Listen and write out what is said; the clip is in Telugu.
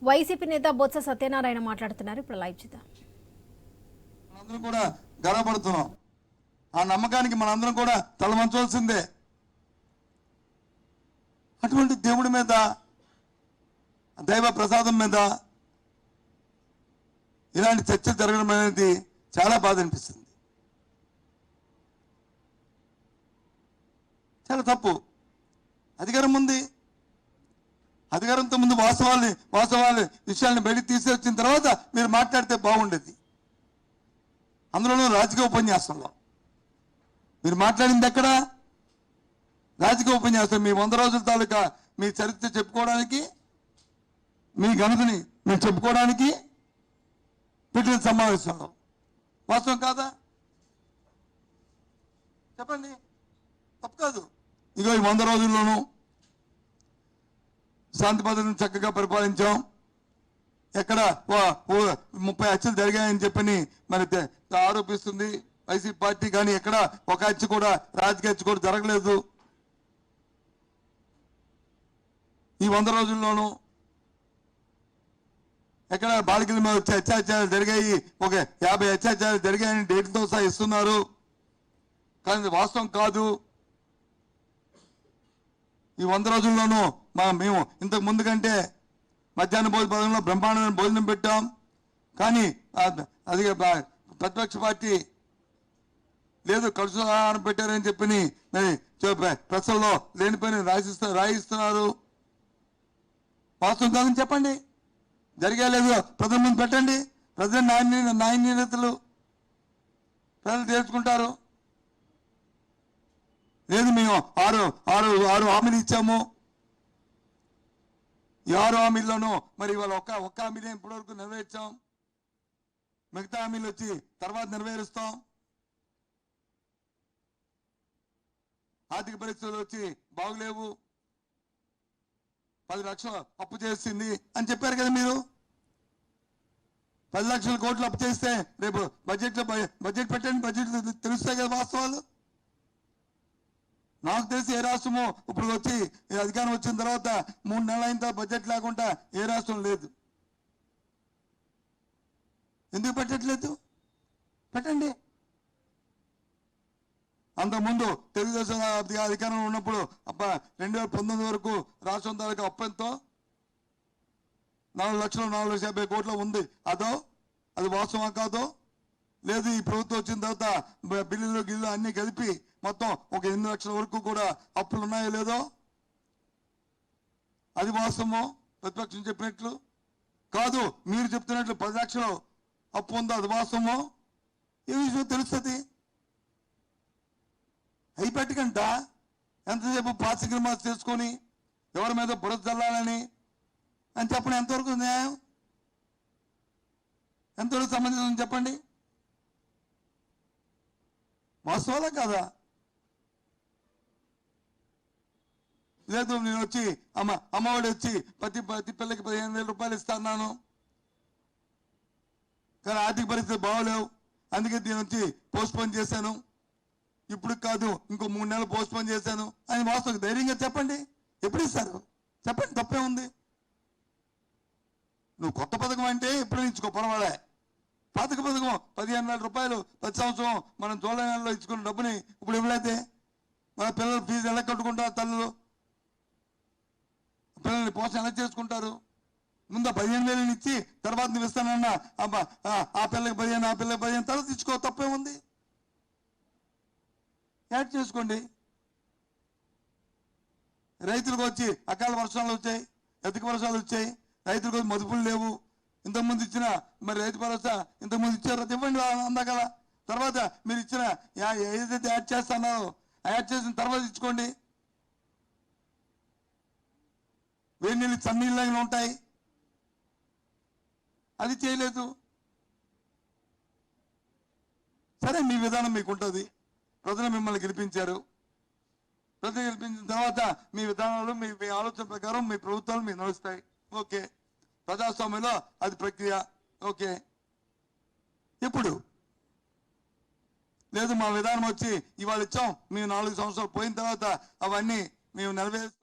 వైసీపీ నేత బొత్స సత్యనారాయణ మాట్లాడుతున్నారు. ఇప్పుడు లైవ్ చూద్దాం. మనందరం కూడా గర్వపడుతున్నాం. ఆ నమ్మకానికి మనందరం కూడా తలవంచవలసిందే. అటువంటి దేవుడి మీద, దైవ ప్రసాదం మీద ఇలాంటి చర్చలు జరగడం అనేది చాలా బాధ అనిపిస్తుంది. చాలా తప్పు. అధికారం ఉంది, అధికారంతో ముందు వాస్తవాలు విషయాలను బయటికి తీసుకొచ్చిన తర్వాత మీరు మాట్లాడితే బాగుండేది. అందులోనూ రాజకీయ ఉపన్యాసంలో మీరు మాట్లాడింది ఎక్కడ? రాజకీయ ఉపన్యాసం. మీ 100 రోజుల తాలూకా మీ చరిత్ర చెప్పుకోవడానికి, మీ ఘనతని మేము చెప్పుకోవడానికి పెట్టిన సమావేశంలో. వాస్తవం కాదా? చెప్పండి. తప్పు కాదు. ఇగో ఈ 100 రోజుల్లోనూ శాంతి భద్రతను చక్కగా పరిపాలించాం. ఎక్కడ 30 హత్యలు జరిగాయని చెప్పని మరి ఆరోపిస్తుంది వైసీపీ పార్టీ. కానీ ఎక్కడ ఒక హత్య కూడా, రాజకీయ హత్య కూడా జరగలేదు. ఈ 100 రోజుల్లోనూ ఎక్కడ బాలికల మీద వచ్చే అత్యాచారాలు జరిగాయి, ఒక 50 అత్యాచారాలు జరిగాయని డేట్లతో సహా ఇస్తున్నారు. కానీ వాస్తవం కాదు. ఈ 100 రోజుల్లోనూ మేము ఇంతకు ముందు కంటే మధ్యాహ్న భోజనంలో బ్రహ్మాండమైన భోజనం పెట్టాం. కానీ అది ప్రతిపక్ష పార్టీ లేదు, కలుసు ఆహారం పెట్టారని చెప్పని ప్రజల్లో లేనిపోయిన రాయిస్తున్నారు. వాస్తవం కాదని చెప్పండి. జరిగే లేదు ప్రజల ముందు పెట్టండి. ప్రజల నాణ్యతలు ప్రజలు తెలుసుకుంటారు. లేదు మేము ఆరు హామీలు ఇచ్చాము. ఈ 6 హామీల్లోనూ మరి ఇవాళ ఒక్క హామీనే ఇప్పటివరకు నెరవేర్చాం. మిగతా హామీలు వచ్చి తర్వాత నెరవేరుస్తాం. ఆర్థిక పరిస్థితులు వచ్చి బాగులేవు, 10 లక్షలు అప్పు చేసింది అని చెప్పారు కదా మీరు. 10 లక్షల కోట్లు అప్పు చేస్తే రేపు బడ్జెట్ పెట్టండి, బడ్జెట్ తెలుస్తాయి కదా వాస్తవాలు. నాకు తెలిసి ఏ రాష్ట్రము ఇప్పుడు వచ్చి అధికారం వచ్చిన తర్వాత 3 నెలలు అయిన తర్వాత బడ్జెట్ లేకుండా ఏ రాష్ట్రం లేదు. ఎందుకు పెట్టట్లేదు? పెట్టండి. అంతకుముందు తెలుగుదేశం అధికారంలో ఉన్నప్పుడు 2019 వరకు రాష్ట్రం తాలూకా అప్పు ఎంతో 4,50,000 కోట్లు ఉంది. అది వాస్తవం కాదో? లేదు ఈ ప్రభుత్వం వచ్చిన తర్వాత బిల్లులు అన్ని కలిపి మొత్తం ఒక 8 లక్షల వరకు కూడా అప్పులు ఉన్నాయో లేదో? అది వాస్తవమో? ప్రతిపక్షం చెప్పినట్లు కాదు, మీరు చెప్తున్నట్లు 10 లక్షలు అప్పు ఉందో అది వాస్తవమో? ఏ విషయం తెలుస్తుంది? అయి పెట్టకంట ఎంతసేపు పాసిగ్రమాస్ చేసుకొని ఎవరి మీద బురద చల్లాలని అని చెప్పండి. ఎంతవరకు న్యాయం? ఎంతవరకు సంబంధించిన చెప్పండి. వాస్తవాలా కాదా? లేదు నేను వచ్చి అమ్మఒడి వచ్చి ప్రతి పిల్లకి 15,000 రూపాయలు ఇస్తాను, కానీ ఆర్థిక పరిస్థితి బాగోలేవు, అందుకే దీని వచ్చి పోస్ట్పోన్ చేశాను, ఇప్పుడు కాదు ఇంకో 3 నెలలు పోస్ట్పోన్ చేశాను అని వాస్తవం ధైర్యంగా చెప్పండి. ఎప్పుడు ఇస్తారు చెప్పండి, తప్పే ఉంది. నువ్వు కొత్త పథకం అంటే ఎప్పుడు ఇచ్చుకో, పర్వాలే. పాత పథకం 15,000 రూపాయలు ప్రతి సంవత్సరం మనం జూలై నెలలో ఇచ్చుకున్న డబ్బుని ఇప్పుడు ఇవ్వలేదే. మన పిల్లల ఫీజు ఎలా కట్టుకుంటారు? తల్లులు పిల్లల్ని పోషణ ఎలా చేసుకుంటారు? ముందు 15,000 ఇచ్చి తర్వాత నువ్వు ఇస్తానన్నా ఆ పిల్లకి 15, ఆ పిల్లకి 15 తర్వాత ఇచ్చుకో, తప్పే ఉంది. యాడ్ చేసుకోండి. రైతులకు వచ్చి అకాల వర్షాలు వచ్చాయి, అధిక వర్షాలు వచ్చాయి, రైతులకు వచ్చి మదుపులు లేవు. ఇంతకుముందు ఇచ్చిన మరి రైతు భరోసా ఇంతకుముందు ఇచ్చారో ఇవ్వండి అందగల. తర్వాత మీరు ఇచ్చిన ఏదైతే యాడ్ చేస్తున్నారో యాడ్ చేసిన తర్వాత ఇచ్చుకోండి. వేడి నీళ్ళు చన్నీళ్ళు ఉంటాయి, అది చేయలేదు. సరే మీ విధానం మీకు ఉంటుంది. ప్రజలు మిమ్మల్ని గెలిపించారు. ప్రజలు గెలిపించిన తర్వాత మీ విధానాలు మీ ఆలోచన ప్రకారం మీ ప్రభుత్వాలు మీకు నడుస్తాయి. ఓకే, ప్రజాస్వామ్యంలో అది ప్రక్రియ. ఓకే, ఇప్పుడు లేదు మా విధానం వచ్చి ఇవాళ ఇచ్చాం, మేము 4 సంవత్సరాలు పోయిన తర్వాత అవన్నీ మేము నెరవేరుస్తాం.